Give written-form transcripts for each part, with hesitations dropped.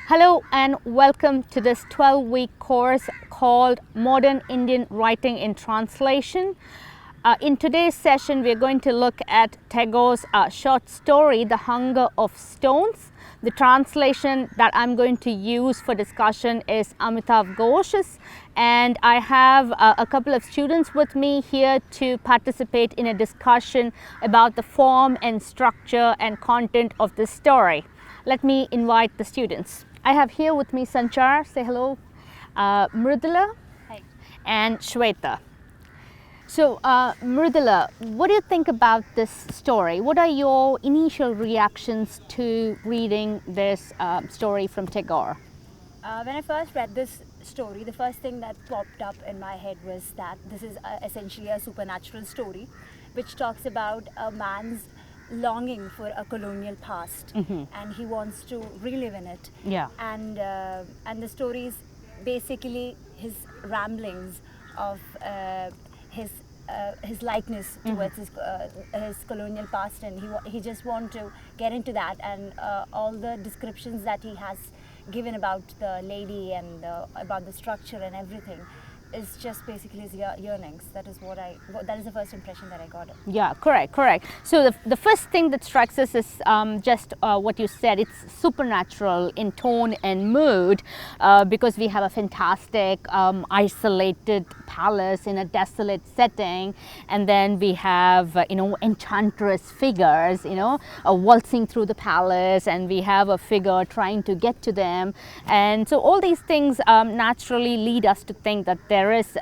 Hello and welcome to this 12-week course called Modern Indian Writing in Translation. In today's session, we are going to look at Tagore's short story, The Hunger of Stones. The translation that I'm going to use for discussion is Amitav Ghosh's, and I have a couple of students with me here to participate in a discussion about the form and structure and content of this story. Let me invite the students. I have here with me Sanchar, say hello, Mridula, hi, and Shweta. So Mridula, what do you think about this story? What are your initial reactions to reading this story from Tagore? When I first read this story, the first thing that popped up in my head was that this is essentially a supernatural story which talks about a man's longing for a colonial past, and he wants to relive in it. Yeah. And the story is basically his ramblings of his likeness towards his colonial past, and he just want to get into that, and all the descriptions that he has given about the lady and about the structure and everything is just basically his yearnings. That is that is the first impression that I got. Yeah, correct. So the first thing that strikes us is just what you said. It's supernatural in tone and mood because we have a fantastic isolated palace in a desolate setting, and then we have enchantress figures waltzing through the palace, and we have a figure trying to get to them, and so all these things naturally lead us to think that there is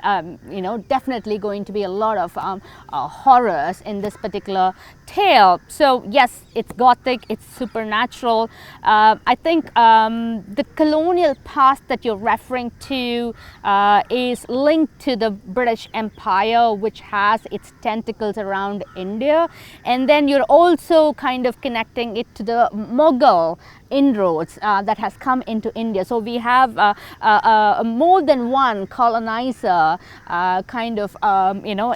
definitely going to be a lot of horrors in this particular tale. So yes, it's gothic, it's supernatural. I think the colonial past that you're referring to is linked to the British Empire, which has its tentacles around India, and then you're also kind of connecting it to the Mughal inroads that has come into India. So we have more than one colonizer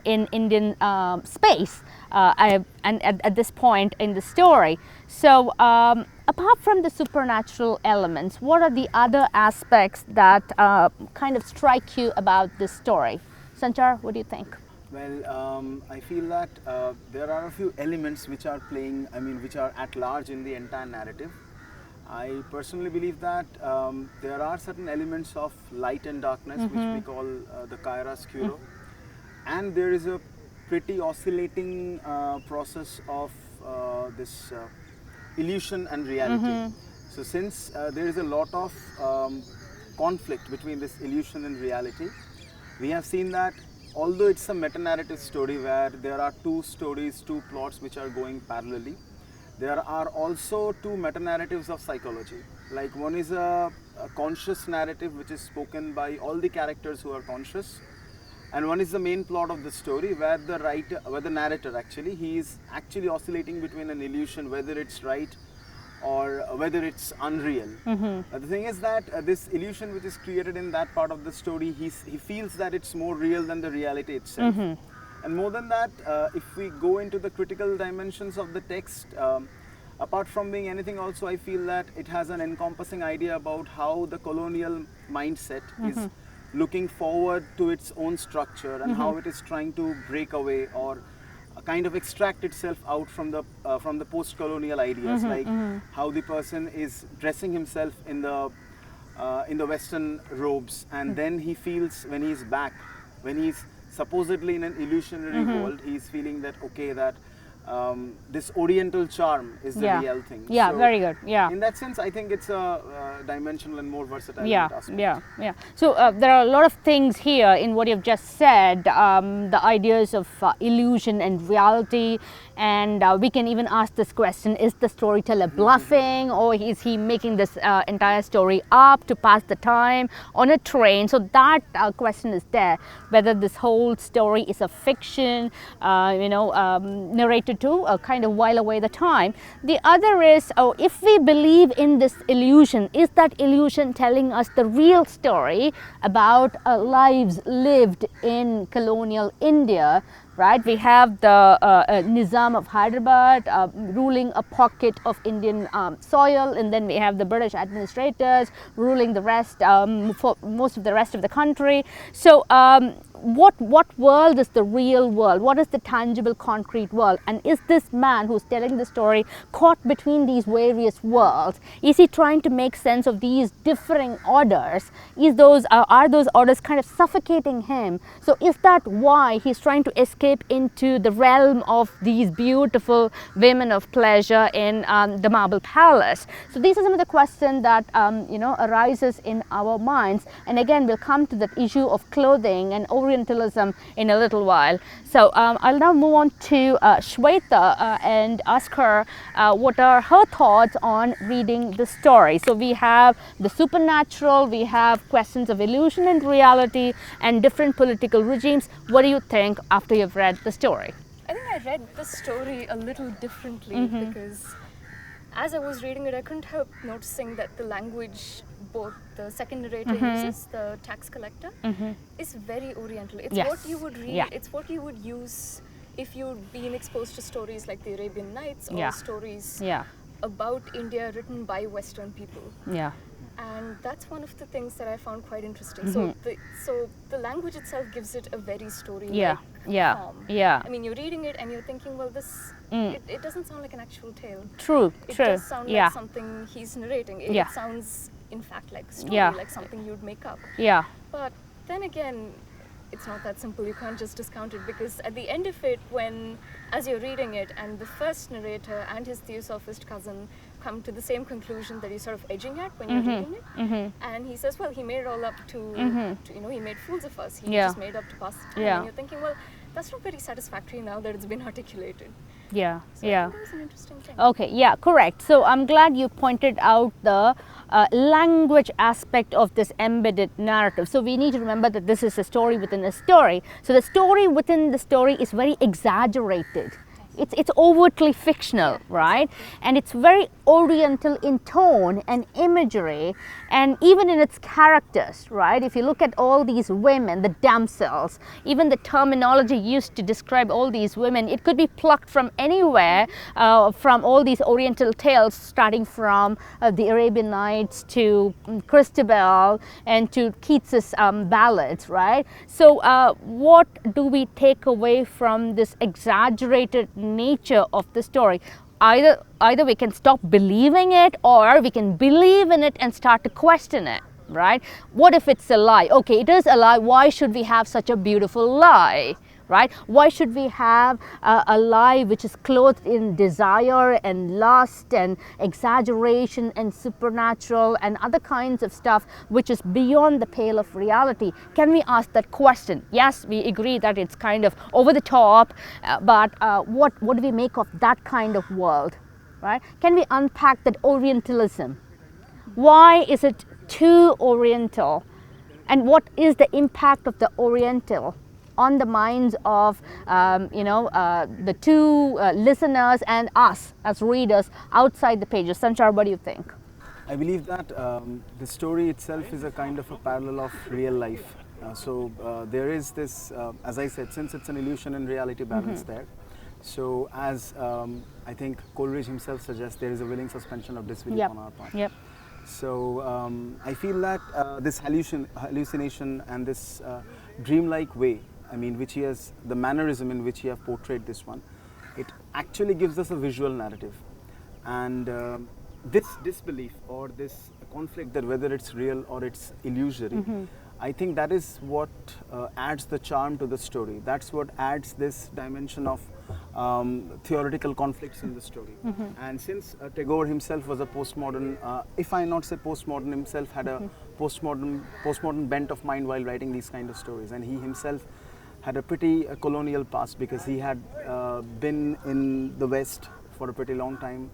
in Indian space and at this point in the story. So apart from the supernatural elements, what are the other aspects that kind of strike you about this story? Sanchar, what do you think? Well, I feel that there are a few elements which are which are at large in the entire narrative. I personally believe that there are certain elements of light and darkness, which we call the chiaroscuro, and there is a pretty oscillating process of this illusion and reality. So since there is a lot of conflict between this illusion and reality, we have seen that although it's a meta-narrative story where there are two stories, two plots which are going parallelly, there are also two meta-narratives of psychology. Like one is a conscious narrative which is spoken by all the characters who are conscious, and one is the main plot of the story where the narrator actually, he is actually oscillating between an illusion, whether it's right or whether it's unreal. The thing is that this illusion which is created in that part of the story, he feels that it's more real than the reality itself. And more than that, if we go into the critical dimensions of the text, apart from being anything also, I feel that it has an encompassing idea about how the colonial mindset is looking forward to its own structure, and how it is trying to break away or kind of extract itself out from the post-colonial ideas, like how the person is dressing himself in the Western robes, and then he feels when he's back, when he's supposedly in an illusionary world, he's feeling that this Oriental charm is the real thing. Yeah, so very good. Yeah. In that sense, I think it's a dimensional and more versatile aspect. Yeah. So there are a lot of things here in what you've just said. The ideas of illusion and reality, and we can even ask this question: is the storyteller bluffing, or is he making this entire story up to pass the time on a train? So that question is there. Whether this whole story is a fiction, narrated to kind of while away the time. The other is, if we believe in this illusion, is that illusion telling us the real story about lives lived in colonial India, right? We have the Nizam of Hyderabad ruling a pocket of Indian soil, and then we have the British administrators ruling the rest, for most of the rest of the country. So what world is the real world? What is the tangible, concrete world? And is this man who's telling the story caught between these various worlds? Is he trying to make sense of these differing orders? Are those orders kind of suffocating him? So is that why he's trying to escape into the realm of these beautiful women of pleasure in the Marble Palace? So these are some of the questions that arises in our minds. And again, we'll come to that issue of clothing and Orientalism in a little while. So I'll now move on to Shweta and ask her what are her thoughts on reading the story. So we have the supernatural, we have questions of illusion and reality, and different political regimes. What do you think after you've read the story? I think I read the story a little differently because as I was reading it, I couldn't help noticing that the language both the second narrator uses, the tax collector, is very Oriental. It's what you would read, it's what you would use if you'd been exposed to stories like the Arabian Nights or stories about India written by Western people. And that's one of the things that I found quite interesting. So the language itself gives it a very story-like form. I mean, you're reading it and you're thinking, well, this it doesn't sound like an actual tale. It does sound like something he's narrating. It sounds, in fact, like a story, like something you'd make up. But then again, it's not that simple. You can't just discount it, because at the end of it, as you're reading it, and the first narrator and his theosophist cousin come to the same conclusion that he's sort of edging at when you're reading it, and he says, well, he made it all up to he made fools of us. He just made up to pass the time. And you're thinking, well, that's not very satisfactory now that it's been articulated. So I think that was an interesting thing. Okay, correct. So I'm glad you pointed out the language aspect of this embedded narrative. So we need to remember that this is a story within a story. So the story within the story is very exaggerated. It's overtly fictional, right? And it's very Oriental in tone and imagery, and even in its characters, right? If you look at all these women, the damsels, even the terminology used to describe all these women, it could be plucked from anywhere, from all these Oriental tales, starting from the Arabian Nights to Christabel and to Keats's ballads, right? So what do we take away from this exaggerated nature of the story? Either we can stop believing it, or we can believe in it and start to question it, right? What if it's a lie? Okay, it is a lie. Why should we have such a beautiful lie? Right? Why should we have a lie which is clothed in desire and lust and exaggeration and supernatural and other kinds of stuff which is beyond the pale of reality? Can we ask that question? Yes, we agree that it's kind of over the top, but what do we make of that kind of world? Right? Can we unpack that Orientalism? Why is it too Oriental? And what is the impact of the Oriental on the minds of the two listeners and us as readers outside the pages? Sanchar, what do you think? I believe that the story itself is a kind of a parallel of real life. There is this, as I said, since it's an illusion and reality balance there. So as I think Coleridge himself suggests, there is a willing suspension of disbelief on our part. So I feel that this hallucination and this dreamlike way, I mean, which he has, the mannerism in which he has portrayed this one, it actually gives us a visual narrative. And this disbelief or this conflict, that whether it's real or it's illusory, I think that is what adds the charm to the story. That's what adds this dimension of theoretical conflicts in the story. And since Tagore himself was a postmodern, if I not say postmodern, himself had a postmodern bent of mind while writing these kind of stories, and he himself had a pretty colonial past because he had been in the West for a pretty long time.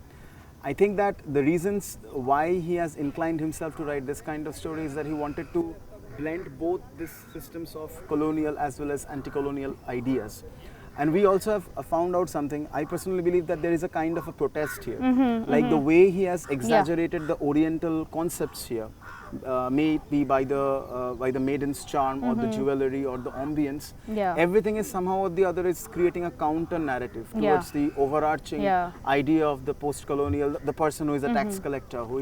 I think that the reasons why he has inclined himself to write this kind of story is that he wanted to blend both these systems of colonial as well as anti-colonial ideas. And we also have found out something. I personally believe that there is a kind of a protest here. Like the way he has exaggerated the Oriental concepts here, may it be by the maiden's charm or the jewelry or the ambience. Everything is somehow or the other is creating a counter narrative towards the overarching idea of the post-colonial, the person who is a tax collector, who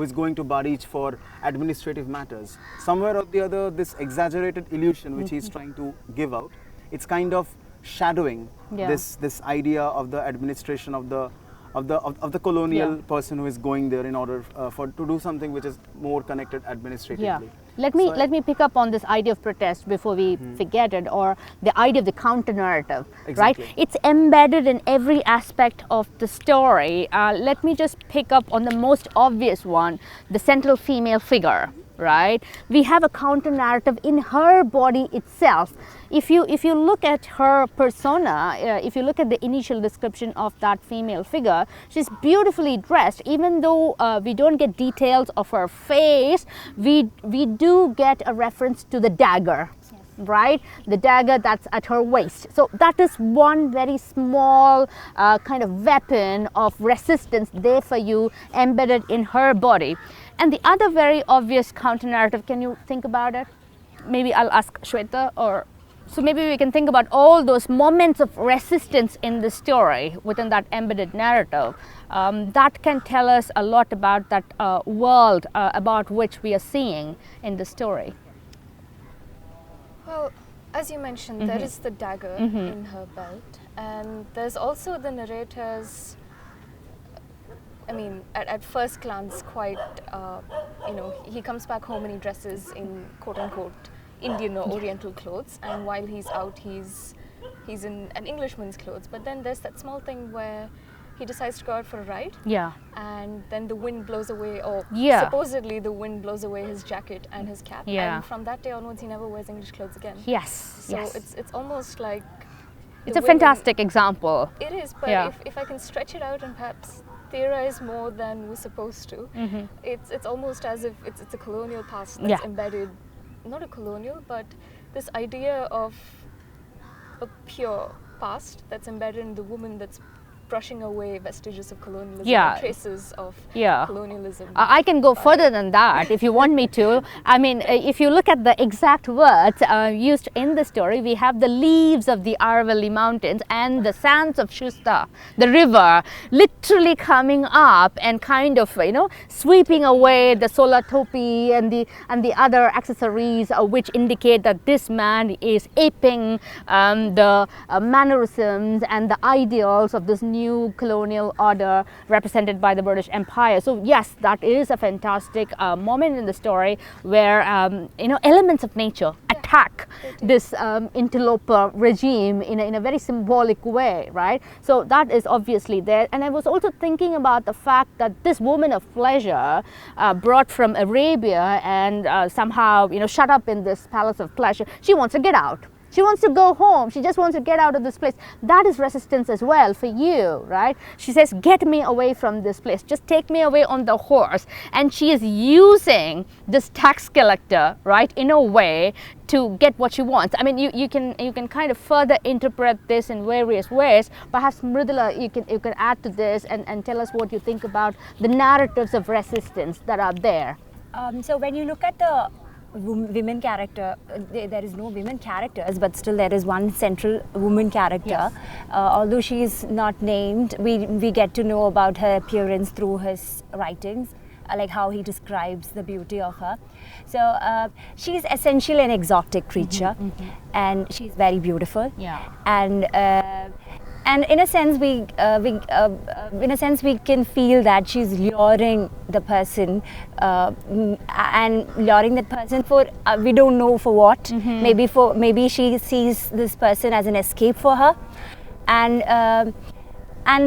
is going to Barich for administrative matters. Somewhere or the other, this exaggerated illusion which he is trying to give out, it's kind of shadowing this idea of the administration of the colonial person who is going there in order to do something which is more connected administratively. Let me pick up on this idea of protest before we forget it, or the idea of the counter narrative. Exactly. Right? It's embedded in every aspect of the story. Let me just pick up on the most obvious one, the central female figure. Right? We have a counter narrative in her body itself. If you look at her persona, if you look at the initial description of that female figure, she's beautifully dressed. Even though we don't get details of her face, we do get a reference to the dagger. Right? The dagger that's at her waist. So that is one very small kind of weapon of resistance there for you, embedded in her body. And the other very obvious counter narrative, can you think about it? Maybe I'll ask Shweta, or so maybe we can think about all those moments of resistance in the story within that embedded narrative. That can tell us a lot about that world about which we are seeing in the story. Well, as you mentioned, there is the dagger in her belt, and there's also the narrator's, I mean, at first glance, quite, he comes back home and he dresses in quote-unquote Indian or Oriental clothes, and while he's out, he's in an Englishman's clothes. But then there's that small thing where he decides to go out for a ride, and then the wind blows away, or supposedly the wind blows away his jacket and his cap, and from that day onwards he never wears English clothes again. So it's almost like it's a fantastic example. It is, but if I can stretch it out and perhaps theorize more than we're supposed to, it's almost as if it's a colonial past that's embedded, not a colonial, but this idea of a pure past that's embedded in the woman that's brushing away vestiges of colonialism, and traces of colonialism. I can go further than that if you want me to. I mean, if you look at the exact words used in the story, we have the leaves of the Aravalli Mountains and the sands of Shusta, the river, literally coming up and kind of, sweeping away the solar topi and the other accessories which indicate that this man is aping the mannerisms and the ideals of this new colonial order represented by the British Empire. So yes, that is a fantastic moment in the story where elements of nature attack this interloper regime in a very symbolic way, right? So that is obviously there. And I was also thinking about the fact that this woman of pleasure, brought from Arabia and somehow shut up in this palace of pleasure, she wants to get out. She wants to go home. She just wants to get out of this place. That is resistance as well for you, right? She says, get me away from this place. Just take me away on the horse. And she is using this tax collector, right, in a way to get what she wants. I mean, you can kind of further interpret this in various ways. Perhaps Mridula, you can add to this and tell us what you think about the narratives of resistance that are there. So when you look at the women character, there is no women characters, but still there is one central woman character. Although she is not named, we get to know about her appearance through his writings, like how he describes the beauty of her. So she's essentially an exotic creature, and she's very beautiful. And in a sense, we can feel that she's luring the person, and luring that person for we don't know for what. Maybe she sees this person as an escape for her, and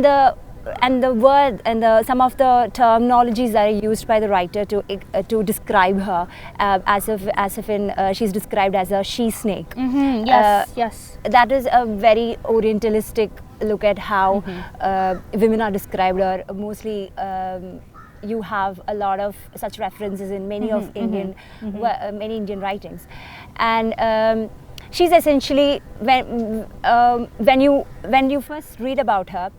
the word and some of the terminologies that are used by the writer to describe her, as if she's described as a she snake. Yes. That is a very Orientalistic look at how women are described, or mostly you have a lot of such references in many of many Indian writings, and she's essentially, when you first read about her,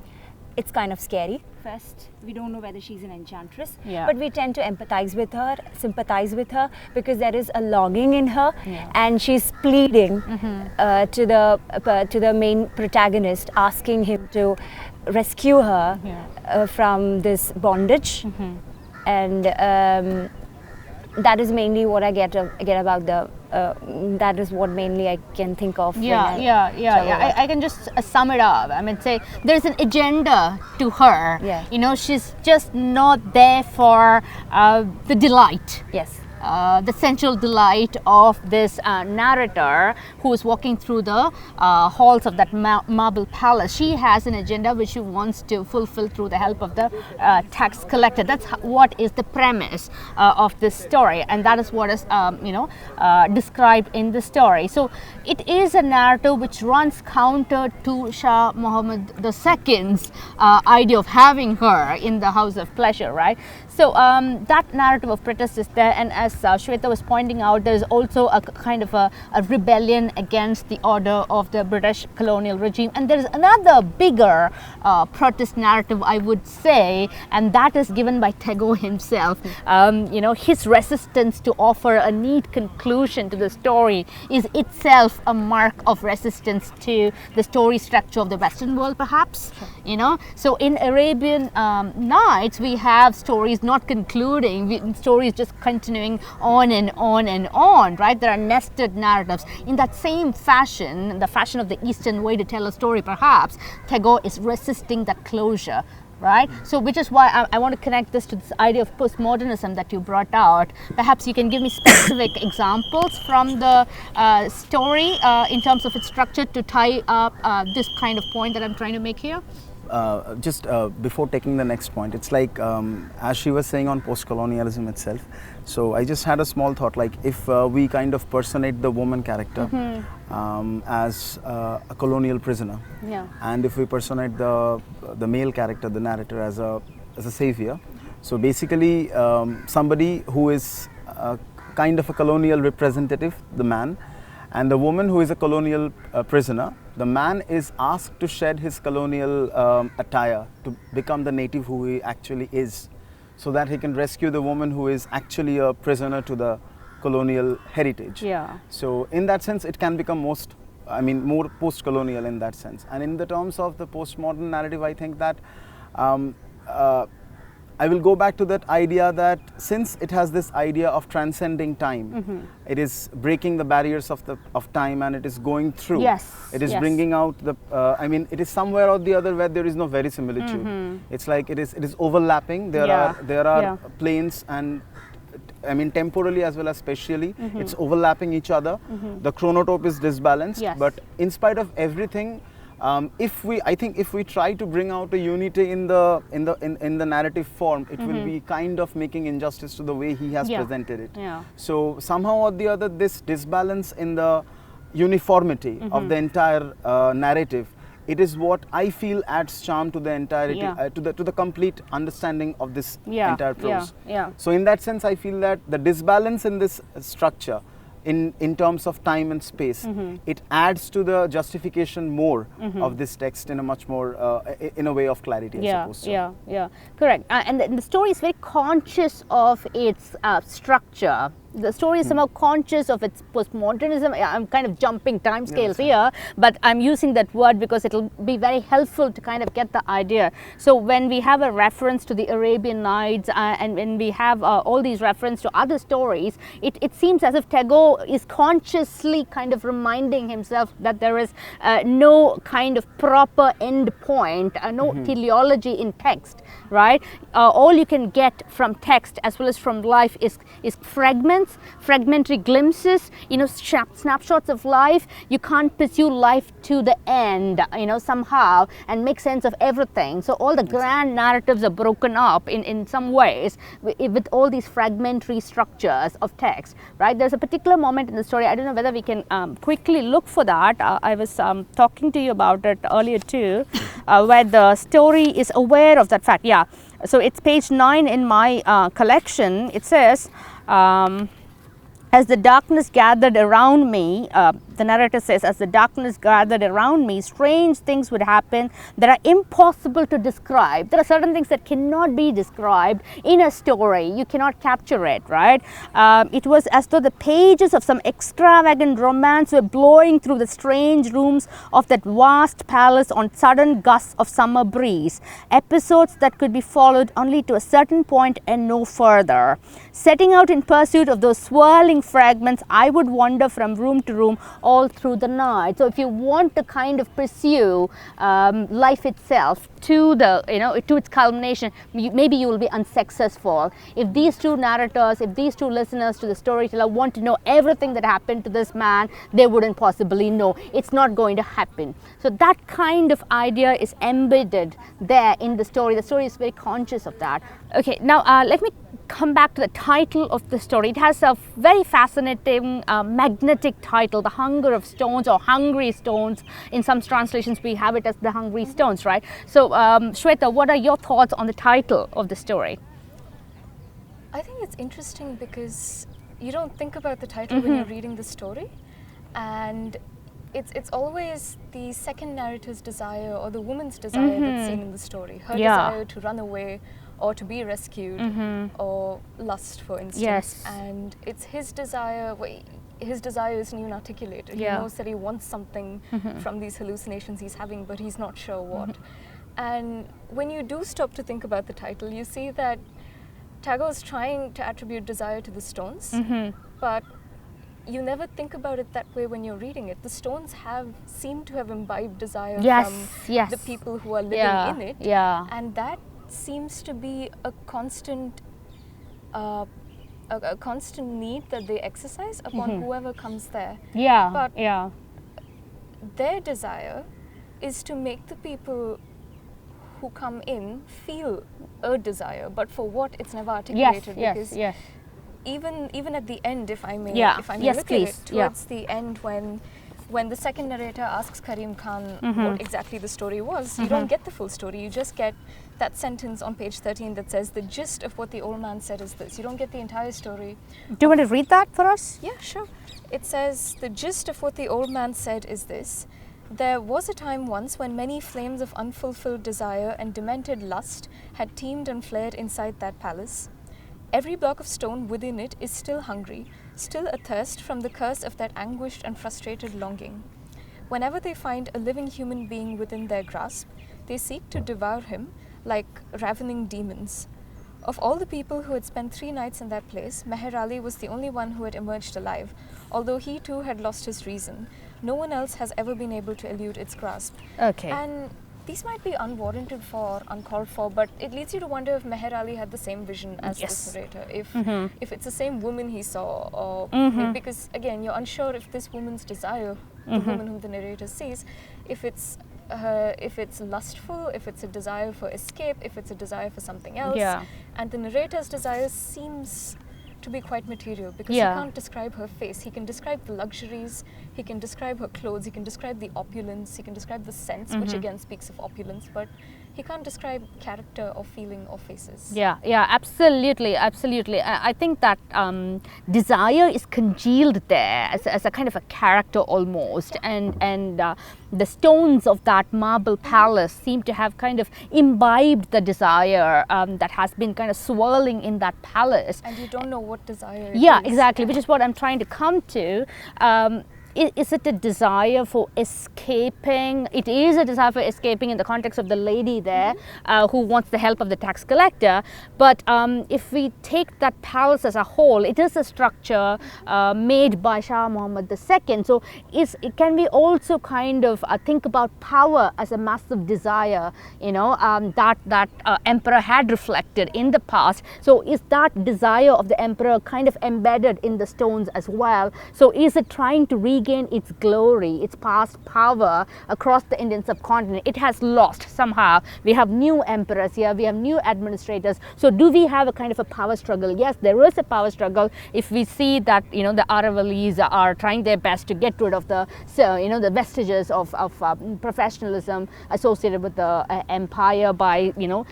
it's kind of scary. First, we don't know whether she's an enchantress, Yeah. but we tend to empathize with her, sympathize with her, because there is a longing in her, and she's pleading to the main protagonist, asking him to rescue her from this bondage, and that is mainly what I get about the. That is what mainly I can think of. I can just sum it up. I mean, say there's an agenda to her. Yeah. You know, she's just not there for the delight. Yes. The sensual delight of this narrator who is walking through the halls of that marble palace. She has an agenda which she wants to fulfill through the help of the tax collector. That's what is the premise of this story, and that is what is described in the story. So it is a narrative which runs counter to Shah Muhammad II's idea of having her in the house of pleasure, right? So that narrative of protest is there, and as Shweta was pointing out, there is also a kind of a rebellion against the order of the British colonial regime, and there is another bigger protest narrative, I would say, and that is given by Tagore himself. His resistance to offer a neat conclusion to the story is itself a mark of resistance to the story structure of the Western world, perhaps. So in Arabian Nights, we have stories not concluding, stories just continuing on and on and on, right? There are nested narratives. In that same fashion, the fashion of the Eastern way to tell a story, perhaps, Tagore is resisting that closure, right? So which is why I want to connect this to this idea of postmodernism that you brought out. Perhaps you can give me specific examples from the story in terms of its structure to tie up this kind of point that I'm trying to make here. Just before taking the next point, it's like as she was saying on post-colonialism itself, so I just had a small thought, like if we kind of personate the woman character as a colonial prisoner, and if we personate the male character, the narrator, as a savior, so basically somebody who is kind of a colonial representative, the man, and the woman who is a colonial prisoner, the man is asked to shed his colonial attire to become the native who he actually is, so that he can rescue the woman who is actually a prisoner to the colonial heritage. Yeah. So in that sense, it can become more post-colonial in that sense. And in the terms of the postmodern narrative, I think that I will go back to that idea that since it has this idea of transcending time, it is breaking the barriers of time, and it is going through. Yes. It is bringing out the. It is somewhere or the other where there is no verisimilitude. It's like it is overlapping. There are planes, and temporally as well as spatially, it's overlapping each other. The chronotope is disbalanced, but in spite of everything, if we try to bring out a unity in the narrative form, it will be kind of making injustice to the way he has presented it. So somehow or the other, this disbalance in the uniformity of the entire narrative, it is what I feel adds charm to the entirety, to the complete understanding of this entire prose. So in that sense, I feel that the disbalance in this structure, in terms of time and space, it adds to the justification more of this text in a much more in a way of clarity, I suppose. Correct. And the story is very conscious of its structure. The story is somehow conscious of its postmodernism. I'm kind of jumping timescales here, but I'm using that word because it'll be very helpful to kind of get the idea. So when we have a reference to the Arabian Nights and when we have all these references to other stories, it seems as if Tagore is consciously kind of reminding himself that there is no kind of proper end point, no teleology in text, right? All you can get from text as well as from life is fragments, fragmentary glimpses, snapshots of life. You can't pursue life to the end, somehow, and make sense of everything. So all the grand narratives are broken up in some ways with all these fragmentary structures of text, right? There's a particular moment in the story, I don't know whether we can quickly look for that. I was talking to you about it earlier too, where the story is aware of that fact. Yeah, so it's page 9 in my collection. It says, as the darkness gathered around me, the narrator says, as the darkness gathered around me, strange things would happen that are impossible to describe. There are certain things that cannot be described in a story. You cannot capture it, right? It was as though the pages of some extravagant romance were blowing through the strange rooms of that vast palace on sudden gusts of summer breeze. Episodes that could be followed only to a certain point and no further. Setting out in pursuit of those swirling fragments, I would wander from room to room all through the night. So if you want to kind of pursue life itself to the, to its culmination, maybe you will be unsuccessful. If these two narrators, if these two listeners to the storyteller want to know everything that happened to this man, they wouldn't possibly know. It's not going to happen. So that kind of idea is embedded there in the story. The story is very conscious of that. Okay, now let me come back to the title of the story. It has a very fascinating magnetic title, The Hunger of Stones, or Hungry Stones. In some translations we have it as The Hungry Stones, right? So Shweta, what are your thoughts on the title of the story? I think it's interesting because you don't think about the title when you're reading the story, and it's always the second narrator's desire or the woman's desire that's seen in the story. Her desire to run away or to be rescued, or lust, for instance. Yes. And it's his desire. His desire isn't even articulated. He knows that he wants something from these hallucinations he's having, but he's not sure what. And when you do stop to think about the title, you see that Tagore is trying to attribute desire to the stones, but you never think about it that way when you're reading it. The stones seem to have imbibed desire from the people who are living in it, and that seems to be a constant need that they exercise upon whoever comes there. But their desire is to make the people who come in feel a desire, but for what, it's never articulated. Because even at the end, if I may look at it, towards the end, when the second narrator asks Karim Khan what exactly the story was, you don't get the full story. You just get that sentence on page 13 that says the gist of what the old man said is this. You don't get the entire story. Do you want to read that for us? Yeah, sure. It says, the gist of what the old man said is this. There was a time once when many flames of unfulfilled desire and demented lust had teemed and flared inside that palace. Every block of stone within it is still hungry, still athirst from the curse of that anguished and frustrated longing. Whenever they find a living human being within their grasp, they seek to devour him like ravening demons. Of all the people who had spent 3 nights in that place, Meher Ali was the only one who had emerged alive, although he too had lost his reason. No one else has ever been able to elude its grasp. Okay. And these might be unwarranted or uncalled for, but it leads you to wonder if Meher Ali had the same vision as this narrator. If it's the same woman he saw, or because again, you're unsure if this woman's desire, the woman whom the narrator sees, if it's lustful, if it's a desire for escape, if it's a desire for something else. And the narrator's desire seems to be quite material, because he can't describe her face. He can describe the luxuries, he can describe her clothes, he can describe the opulence, he can describe the scents, which again speaks of opulence, but he can't describe character or feeling or faces. Yeah, absolutely. I think that desire is congealed there as a kind of a character almost, and the stones of that marble palace seem to have kind of imbibed the desire that has been kind of swirling in that palace. And you don't know what desire it is. Exactly, which is what I'm trying to come to. Is it a desire for escaping? It is a desire for escaping in the context of the lady there who wants the help of the tax collector. But if we take that palace as a whole, it is a structure made by Shah Muhammad II. So can we also kind of think about power as a massive desire, that emperor had reflected in the past? So is that desire of the emperor kind of embedded in the stones as well? So is it trying to regain its glory, its past power across the Indian subcontinent? It has lost somehow. We have new emperors here, we have new administrators. So do we have a kind of a power struggle? Yes, there is a power struggle. If we see that the Aravallis are trying their best to get rid of the vestiges of professionalism associated with the empire by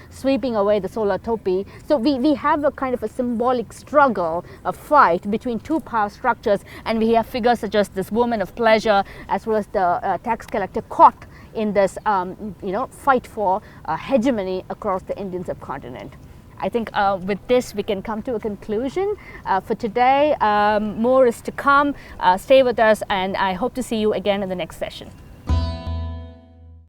sweeping away the solar topi. So we have a kind of a symbolic struggle, a fight between two power structures, and we have figures such as this woman of pleasure as well as the tax collector caught in this fight for hegemony across the Indian subcontinent. I think with this we can come to a conclusion for today. More is to come. Stay with us, and I hope to see you again in the next session.